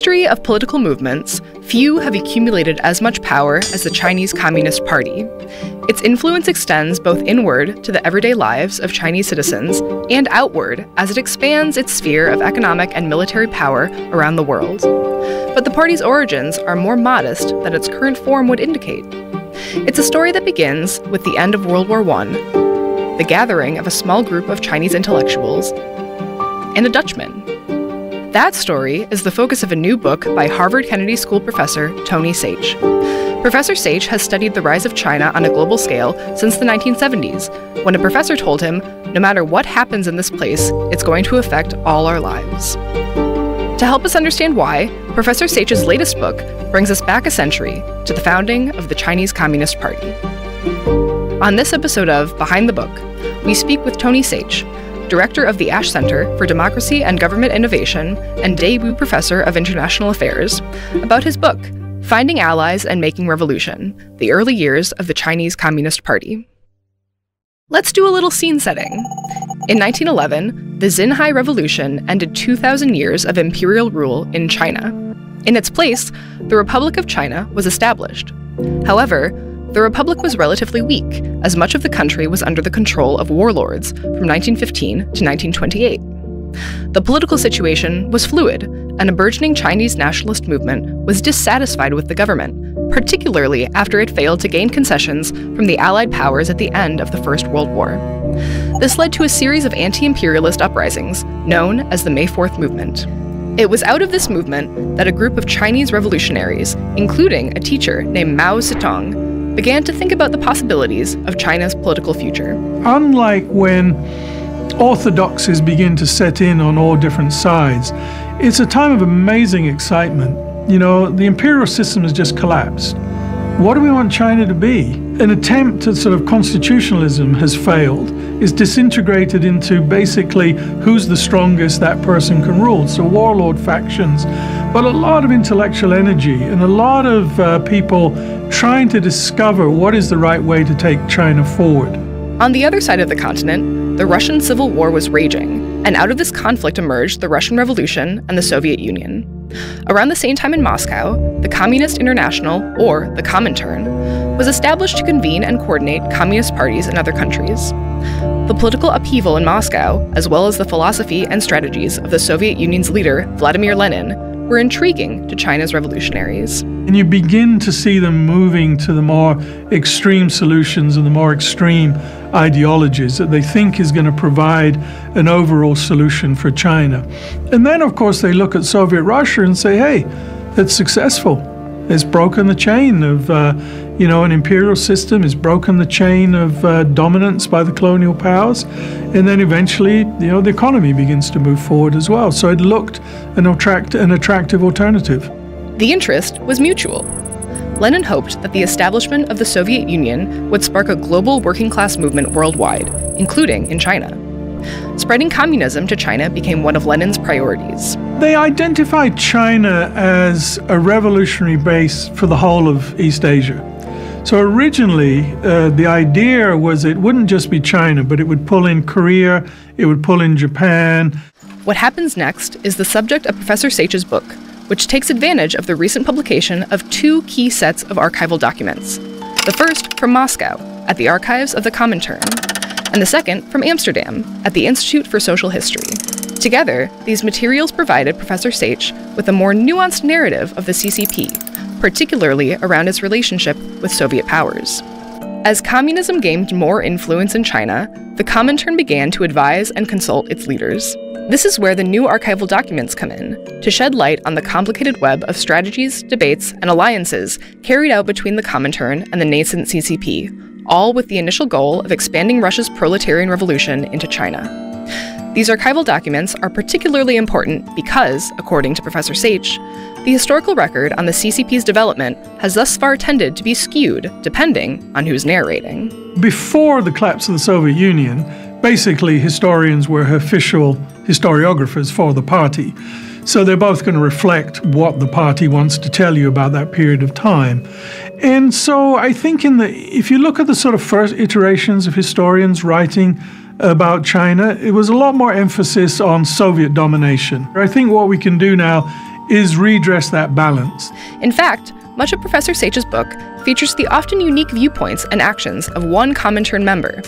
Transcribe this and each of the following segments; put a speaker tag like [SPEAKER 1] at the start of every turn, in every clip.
[SPEAKER 1] history of political movements, few have accumulated as much power as the Chinese Communist Party. Its influence extends both inward to the everyday lives of Chinese citizens and outward as it expands its sphere of economic and military power around the world. But the party's origins are more modest than its current form would indicate. It's a story that begins with the end of World War I, the gathering of a small group of Chinese intellectuals, and a Dutchman. That story is the focus of a new book by Harvard Kennedy School professor Tony Sage. Professor Sage has studied the rise of China on a global scale since the 1970s, when a professor told him, no matter what happens in this place, it's going to affect all our lives. To help us understand why, Professor Sage's latest book brings us back a century to the founding of the Chinese Communist Party. On this episode of Behind the Book, we speak with Tony Sage, Director of the Ash Center for Democracy and Government Innovation and Daewoo Professor of International Affairs, about his book, Finding Allies and Making Revolution, The Early Years of the Chinese Communist Party. Let's do a little scene setting. In 1911, the Xinhai Revolution ended 2,000 years of imperial rule in China. In its place, the Republic of China was established. However, the Republic was relatively weak, as much of the country was under the control of warlords from 1915 to 1928. The political situation was fluid, and a burgeoning Chinese nationalist movement was dissatisfied with the government, particularly after it failed to gain concessions from the Allied powers at the end of the First World War. This led to a series of anti-imperialist uprisings, known as the May 4th movement. It was out of this movement that a group of Chinese revolutionaries, including a teacher named Mao Zedong, began to think about the possibilities of China's political future.
[SPEAKER 2] Unlike when orthodoxies begin to set in on all different sides, it's a time of amazing excitement. You know, the imperial system has just collapsed. What do we want China to be? An attempt at sort of constitutionalism has failed. It's disintegrated into basically who's the strongest, that person can rule. So warlord factions, but a lot of intellectual energy and a lot of people trying to discover what is the right way to take China forward.
[SPEAKER 1] On the other side of the continent, the Russian Civil War was raging, and out of this conflict emerged the Russian Revolution and the Soviet Union. Around the same time in Moscow, the Communist International, or the Comintern, was established to convene and coordinate communist parties in other countries. The political upheaval in Moscow, as well as the philosophy and strategies of the Soviet Union's leader, Vladimir Lenin, were intriguing to China's revolutionaries.
[SPEAKER 2] And you begin to see them moving to the more extreme solutions and the more extreme ideologies that they think is going to provide an overall solution for China. And then, of course, they look at Soviet Russia and say, hey, it's successful. It's broken the chain of, an imperial system. It's broken the chain of dominance by the colonial powers. And then eventually, the economy begins to move forward as well. So it looked an attractive alternative.
[SPEAKER 1] The interest was mutual. Lenin hoped that the establishment of the Soviet Union would spark a global working-class movement worldwide, including in China. Spreading communism to China became one of Lenin's priorities.
[SPEAKER 2] They identified China as a revolutionary base for the whole of East Asia. So originally, the idea was it wouldn't just be China, but it would pull in Korea, it would pull in Japan.
[SPEAKER 1] What happens next is the subject of Professor Sage's book, which takes advantage of the recent publication of two key sets of archival documents. The first from Moscow, at the archives of the Comintern, and the second from Amsterdam, at the Institute for Social History. Together, these materials provided Professor Sage with a more nuanced narrative of the CCP, particularly around its relationship with Soviet powers. As communism gained more influence in China, the Comintern began to advise and consult its leaders. This is where the new archival documents come in, to shed light on the complicated web of strategies, debates, and alliances carried out between the Comintern and the nascent CCP, all with the initial goal of expanding Russia's proletarian revolution into China. These archival documents are particularly important because, according to Professor Sage, the historical record on the CCP's development has thus far tended to be skewed, depending on who's narrating.
[SPEAKER 2] Before the collapse of the Soviet Union, basically historians were official historiographers for the party. So they're both going to reflect what the party wants to tell you about that period of time. And so I think if you look at the sort of first iterations of historians writing about China, it was a lot more emphasis on Soviet domination. I think what we can do now is redress that balance.
[SPEAKER 1] In fact, much of Professor Seich's book features the often unique viewpoints and actions of one Comintern member,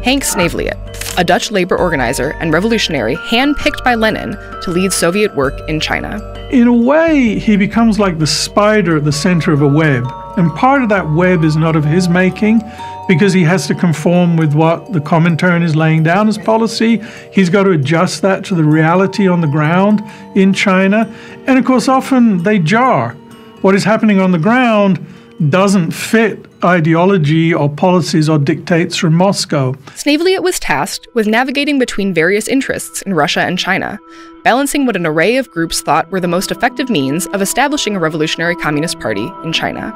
[SPEAKER 1] Henk Sneevliet, a Dutch labor organizer and revolutionary handpicked by Lenin to lead Soviet work in China.
[SPEAKER 2] In a way, he becomes like the spider at the center of a web. And part of that web is not of his making, because he has to conform with what the Comintern is laying down as policy. He's got to adjust that to the reality on the ground in China. And of course, often they jar. What is happening on the ground doesn't fit ideology or policies or dictates from Moscow.
[SPEAKER 1] Sneevliet was tasked with navigating between various interests in Russia and China, balancing what an array of groups thought were the most effective means of establishing a revolutionary communist party in China.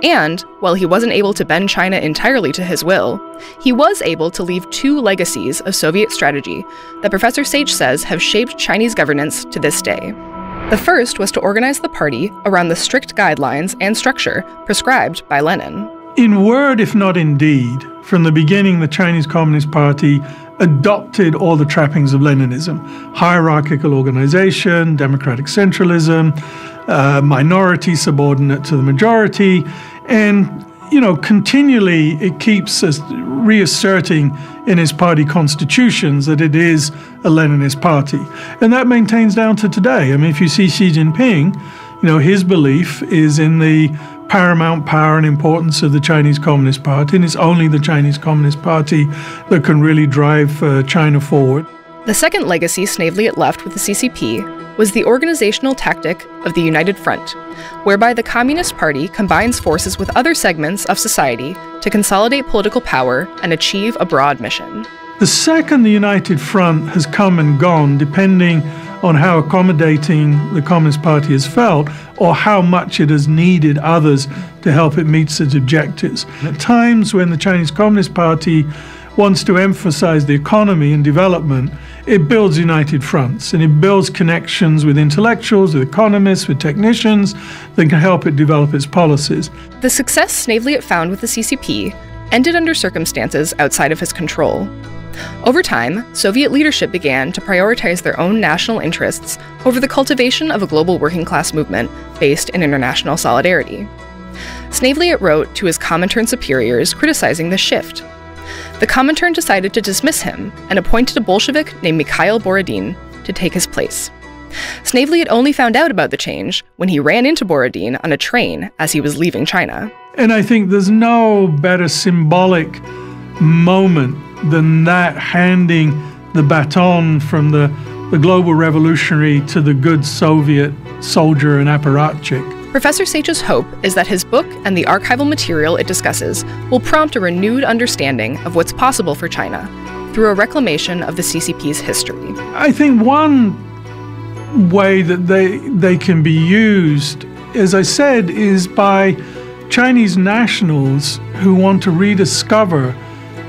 [SPEAKER 1] And, while he wasn't able to bend China entirely to his will, he was able to leave two legacies of Soviet strategy that Professor Seich says have shaped Chinese governance to this day. The first was to organize the party around the strict guidelines and structure prescribed by Lenin.
[SPEAKER 2] In word, if not in deed, from the beginning, the Chinese Communist Party adopted all the trappings of Leninism: hierarchical organization, democratic centralism, minority subordinate to the majority, and continually it keeps us reasserting in his party constitutions that it is a Leninist party. And that maintains down to today. I mean, if you see Xi Jinping, his belief is in the paramount power and importance of the Chinese Communist Party, and it's only the Chinese Communist Party that can really drive China forward.
[SPEAKER 1] The second legacy Sneevliet left with the CCP was the organizational tactic of the United Front, whereby the Communist Party combines forces with other segments of society to consolidate political power and achieve a broad mission.
[SPEAKER 2] The second the United Front has come and gone, depending on how accommodating the Communist Party has felt or how much it has needed others to help it meet its objectives. At times when the Chinese Communist Party wants to emphasize the economy and development, it builds united fronts, and it builds connections with intellectuals, with economists, with technicians that can help it develop its policies.
[SPEAKER 1] The success Sneevliet found with the CCP ended under circumstances outside of his control. Over time, Soviet leadership began to prioritize their own national interests over the cultivation of a global working-class movement based in international solidarity. Sneevliet wrote to his Comintern superiors criticizing this shift. The Comintern decided to dismiss him and appointed a Bolshevik named Mikhail Borodin to take his place. Sneevliet only found out about the change when he ran into Borodin on a train as he was leaving China.
[SPEAKER 2] And I think there's no better symbolic moment than that, handing the baton from the global revolutionary to the good Soviet soldier and apparatchik.
[SPEAKER 1] Professor Seich's hope is that his book and the archival material it discusses will prompt a renewed understanding of what's possible for China through a reclamation of the CCP's history.
[SPEAKER 2] I think one way that they can be used, as I said, is by Chinese nationals who want to rediscover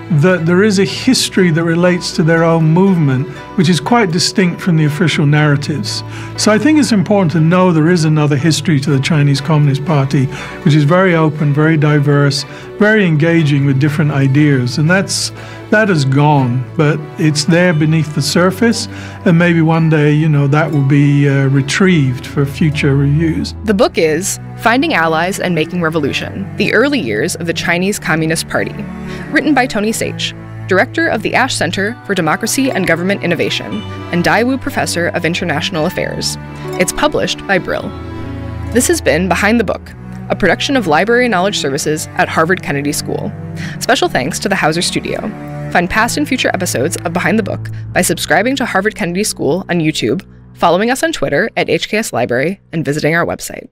[SPEAKER 2] that there is a history that relates to their own movement, which is quite distinct from the official narratives. So I think it's important to know there is another history to the Chinese Communist Party, which is very open, very diverse, very engaging with different ideas. And that has gone, but it's there beneath the surface. And maybe one day, that will be retrieved for future reviews.
[SPEAKER 1] The book is Finding Allies and Making Revolution: The Early Years of the Chinese Communist Party, written by Tony Seich, director of the Ash Center for Democracy and Government Innovation and Daewoo Professor of International Affairs. It's published by Brill. This has been Behind the Book, a production of Library Knowledge Services at Harvard Kennedy School. Special thanks to the Hauser Studio. Find past and future episodes of Behind the Book by subscribing to Harvard Kennedy School on YouTube, following us on Twitter at HKS Library, and visiting our website.